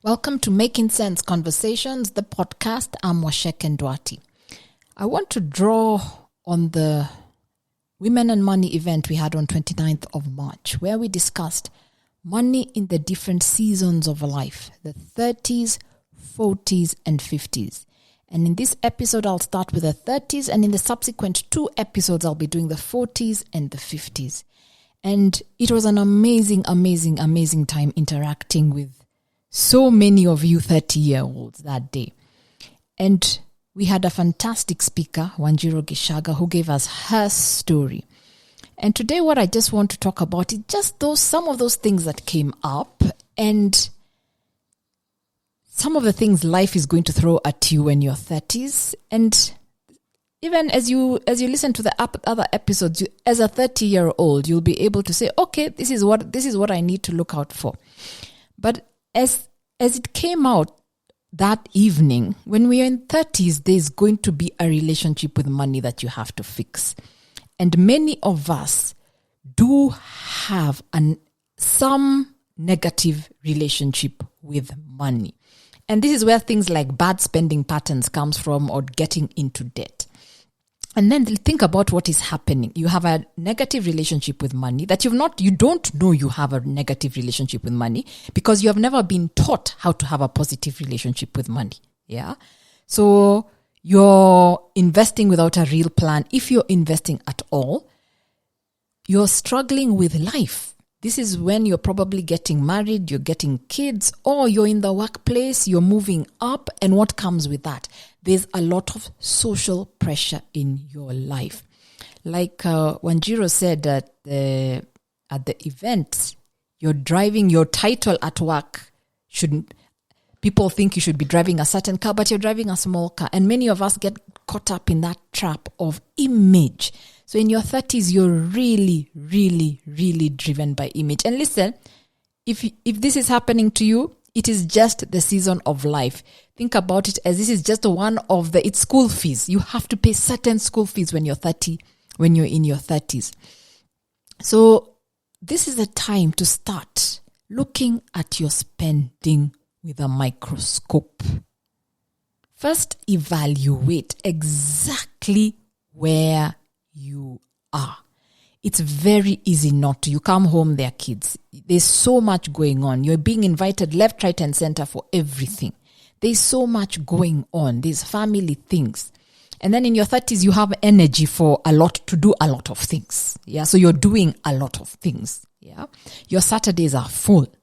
Welcome to Making Sense Conversations, the podcast. I'm Washek Ndwati. I want to draw on the Women and Money event we had on 29th of March, where we discussed money in the different seasons of life, the 30s, 40s, and 50s. And in this episode, I'll start with the 30s, and in the subsequent two episodes, I'll be doing the 40s and the 50s. And it was an amazing time interacting with so many of you 30-year-olds that day. And we had a fantastic speaker, Wanjiro Gishaga, who gave us her story. And today what I just want to talk about is just some of those things that came up and some of the things life is going to throw at you when you're 30s. And even as you listen to the other episodes, as a 30-year-old, you'll be able to say, okay, this is what I need to look out for. But as it came out that evening, when we are in 30s, there's going to be a relationship with money that you have to fix. And many of us do have some negative relationship with money. And this is where things like bad spending patterns comes from, or getting into debt. And then think about what is happening. You have a negative relationship with money that you don't know you have a negative relationship with money because you have never been taught how to have a positive relationship with money. Yeah. So you're investing without a real plan. If you're investing at all, you're struggling with life. This is when you're probably getting married, you're getting kids, or you're in the workplace, you're moving up, and what comes with that? There's a lot of social pressure in your life. Like Wanjiro said at the event, you're driving your title at work. People think you should be driving a certain car, but you're driving a small car. And many of us get caught up in that trap of image. So in your 30s, you're really driven by image. And listen, if this is happening to you, it is just the season of life. Think about it as this is just it's school fees. You have to pay certain school fees when you're in your 30s. So this is the time to start looking at your spending with a microscope. First, evaluate exactly where you are. It's very easy not to. You come home, there are kids. There's so much going on. You're being invited left, right, and center for everything. There's so much going on. There's family things. And then in your 30s, you have energy to do a lot of things. Yeah. So you're doing a lot of things. Yeah. Your Saturdays are full.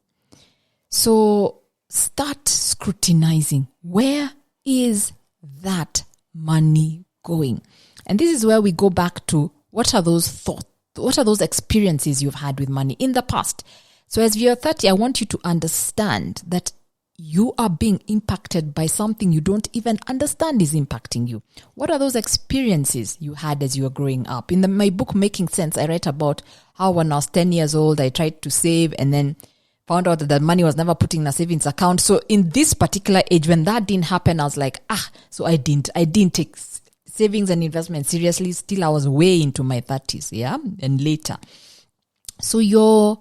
So start scrutinizing. Where is that money going? And this is where we go back to what are those thoughts? What are those experiences you've had with money in the past? So as you're 30, I want you to understand that you are being impacted by something you don't even understand is impacting you. What are those experiences you had as you were growing up? In my book, Making Sense, I write about how when I was 10 years old, I tried to save and then found out that the money was never put in a savings account. So in this particular age, when that didn't happen, I was like, so I didn't take savings and investment seriously. Still, I was way into my 30s, yeah, and later. So you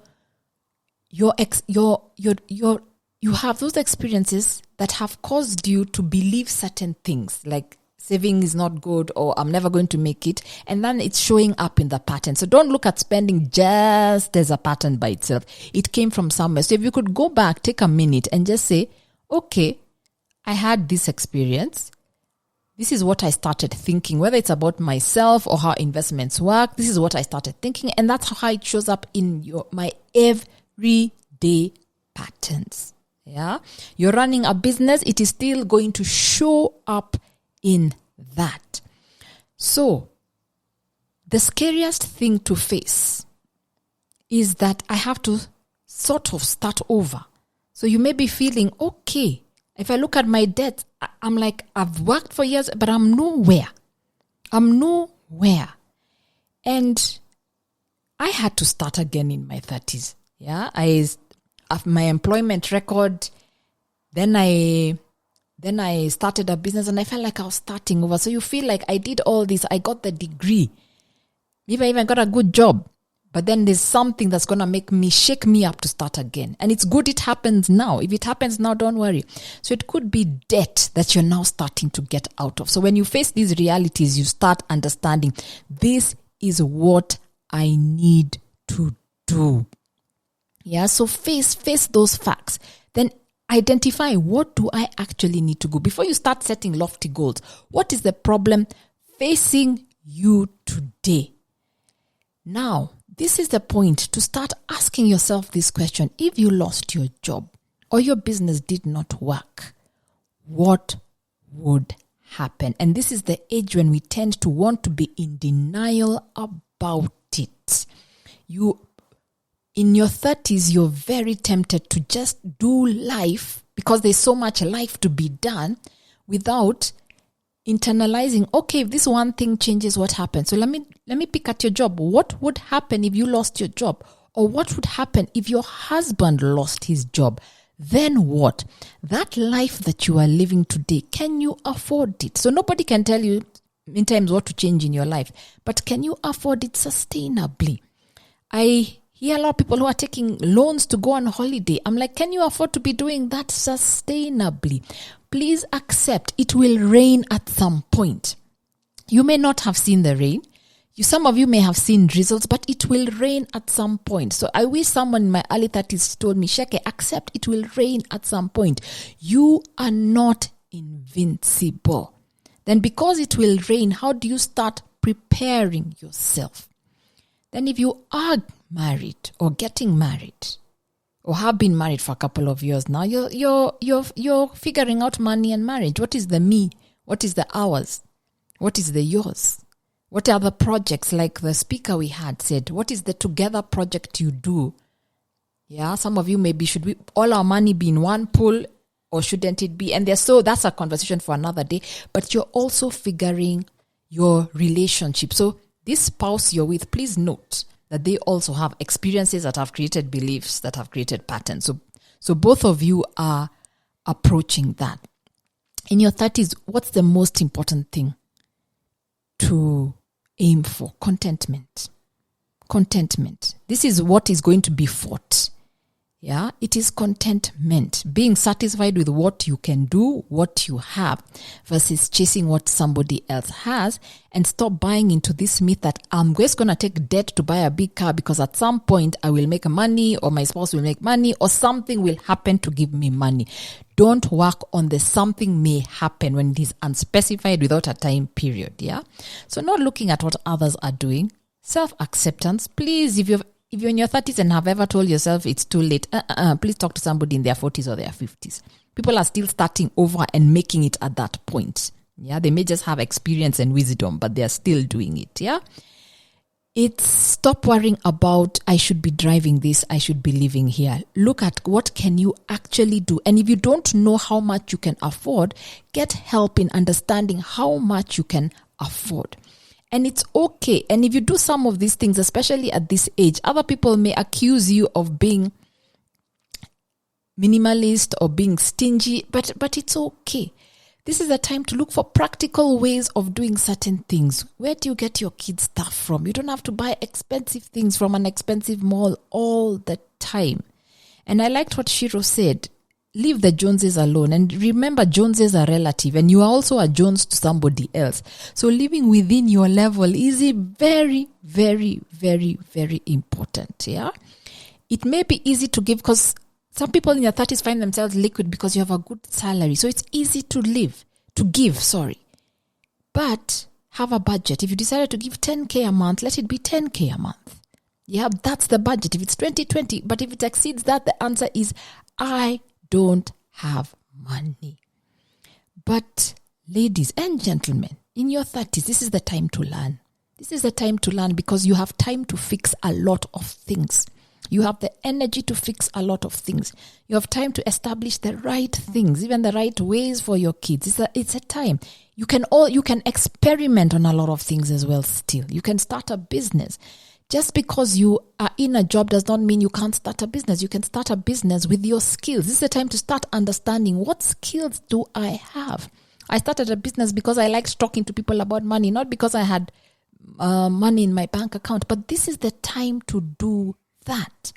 have those experiences that have caused you to believe certain things, like saving is not good, or I'm never going to make it, and then it's showing up in the pattern. So don't look at spending just as a pattern by itself. It came from somewhere. So if you could go back, take a minute, and just say, okay, I had this experience. This is what I started thinking, whether it's about myself or how investments work. This is what I started thinking. And that's how it shows up in my everyday patterns. Yeah. You're running a business. It is still going to show up in that. So the scariest thing to face is that I have to sort of start over. So you may be feeling, okay, if I look at my debt, I'm like, I've worked for years, but I'm nowhere. And I had to start again in my 30s. Yeah. After my employment record, then I started a business and I felt like I was starting over. So you feel like I did all this. I got the degree. Maybe I even got a good job. But then there's something that's going to shake me up to start again. And it's good it happens now. If it happens now, don't worry. So it could be debt that you're now starting to get out of. So when you face these realities, you start understanding this is what I need to do. Yeah, so face those facts. Then identify, what do I actually need to do? Before you start setting lofty goals, what is the problem facing you today? Now, this is the point to start asking yourself this question. If you lost your job or your business did not work, what would happen? And this is the age when we tend to want to be in denial about it. In your 30s, you're very tempted to just do life because there's so much life to be done without internalizing, okay, if this one thing changes, what happens? So let me pick at your job. What would happen if you lost your job? Or what would happen if your husband lost his job? Then what? That life that you are living today, can you afford it? So nobody can tell you in times what to change in your life, but can you afford it sustainably? I hear a lot of people who are taking loans to go on holiday. I'm like, can you afford to be doing that sustainably? Please accept it will rain at some point. You may not have seen the rain. Some of you may have seen drizzles, but it will rain at some point. So I wish someone in my early 30s told me, Sheke, accept it will rain at some point. You are not invincible. Then because it will rain, how do you start preparing yourself? Then if you are married or getting married or have been married for a couple of years now, you're figuring out money and marriage. What is the me? What is the ours? What is the yours? What are the projects, like the speaker we had said? What is the together project you do? Yeah, some of you maybe, should we all our money be in one pool or shouldn't it be? And that's a conversation for another day. But you're also figuring your relationship. So this spouse you're with, please note that they also have experiences that have created beliefs, that have created patterns. So both of you are approaching that. In your 30s, what's the most important thing to aim for? Contentment. This is what is going to be fought. Yeah, it is contentment. Being satisfied with what you can do, what you have, versus chasing what somebody else has, and stop buying into this myth that I'm just going to take debt to buy a big car because at some point I will make money, or my spouse will make money, or something will happen to give me money. Don't work on the something may happen when it is unspecified without a time period. Yeah. So not looking at what others are doing. Self-acceptance. Please, if you're in your 30s and have ever told yourself it's too late, please talk to somebody in their 40s or their 50s. People are still starting over and making it at that point. Yeah, they may just have experience and wisdom, but they are still doing it. Yeah. It's stop worrying about, I should be driving this, I should be living here. Look at what can you actually do. And if you don't know how much you can afford, get help in understanding how much you can afford. And it's okay. And if you do some of these things, especially at this age, other people may accuse you of being minimalist or being stingy, but it's okay. This is a time to look for practical ways of doing certain things. Where do you get your kids' stuff from? You don't have to buy expensive things from an expensive mall all the time. And I liked what Shiro said. Leave the Joneses alone. And remember, Joneses are relative, and you are also a Jones to somebody else. So living within your level is very, very, very, very important. Yeah. It may be easy to give because some people in their 30s find themselves liquid because you have a good salary. So it's easy to give. But have a budget. If you decided to give 10K a month, let it be 10K a month. Yeah, that's the budget. If it's 2020, but if it exceeds that, the answer is, I don't have money. But ladies and gentlemen, in your 30s, this is the time to learn. This is the time to learn because you have time to fix a lot of things. You have the energy to fix a lot of things. You have time to establish the right things, even the right ways for your kids. It's a time. You can experiment on a lot of things as well still. You can start a business. Just because you are in a job does not mean you can't start a business. You can start a business with your skills. This is the time to start understanding, what skills do I have? I started a business because I liked talking to people about money, not because I had money in my bank account. But this is the time to do that.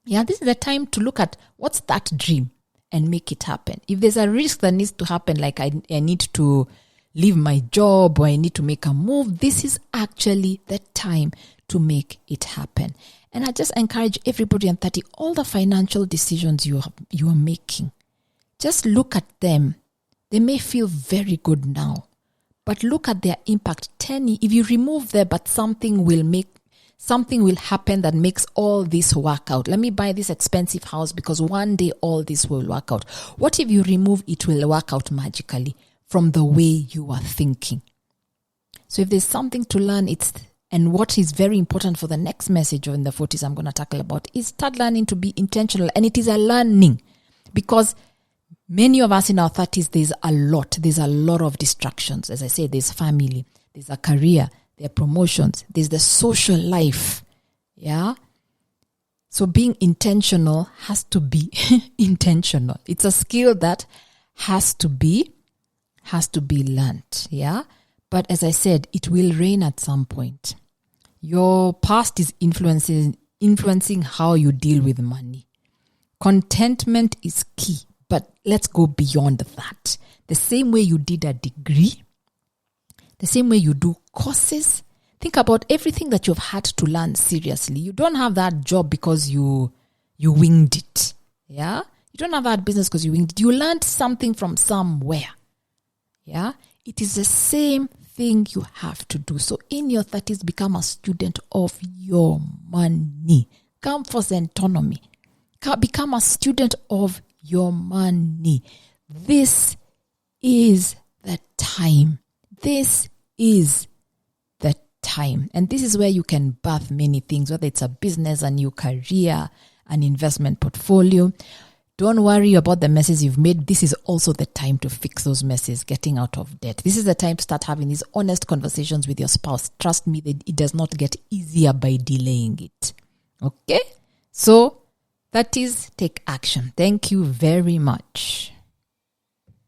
Yeah, this is the time to look at what's that dream and make it happen. If there's a risk that needs to happen, like I need to leave my job or I need to make a move, this is actually the time to make it happen. And I just encourage everybody on 30, all the financial decisions you are making, just look at them. They may feel very good now, but look at their impact. If you remove them, but something will happen that makes all this work out. Let me buy this expensive house because one day all this will work out. What if you remove it will work out magically from the way you are thinking? So if there's something to learn, and what is very important for the next message in the 40s I'm going to tackle about is start learning to be intentional. And it is a learning because many of us in our 30s, there's a lot of distractions. As I say, there's family, there's a career, there are promotions, there's the social life. Yeah. So being intentional has to be intentional. It's a skill that has to be learned. Yeah. But as I said, it will rain at some point. Your past is influencing how you deal with money. Contentment is key, but let's go beyond that. The same way you did a degree, the same way you do courses. Think about everything that you've had to learn seriously. You don't have that job because you winged it. Yeah? You don't have that business because you winged it. You learned something from somewhere. Yeah? It is the same thing you have to do. So in your 30s, become a student of your money. Come for autonomy. Become a student of your money. This is the time. This is the time. And this is where you can birth many things, whether it's a business, a new career, an investment portfolio. Don't worry about the messes you've made. This is also the time to fix those messes, getting out of debt. This is the time to start having these honest conversations with your spouse. Trust me, that it does not get easier by delaying it. Okay? So, that is take action. Thank you very much.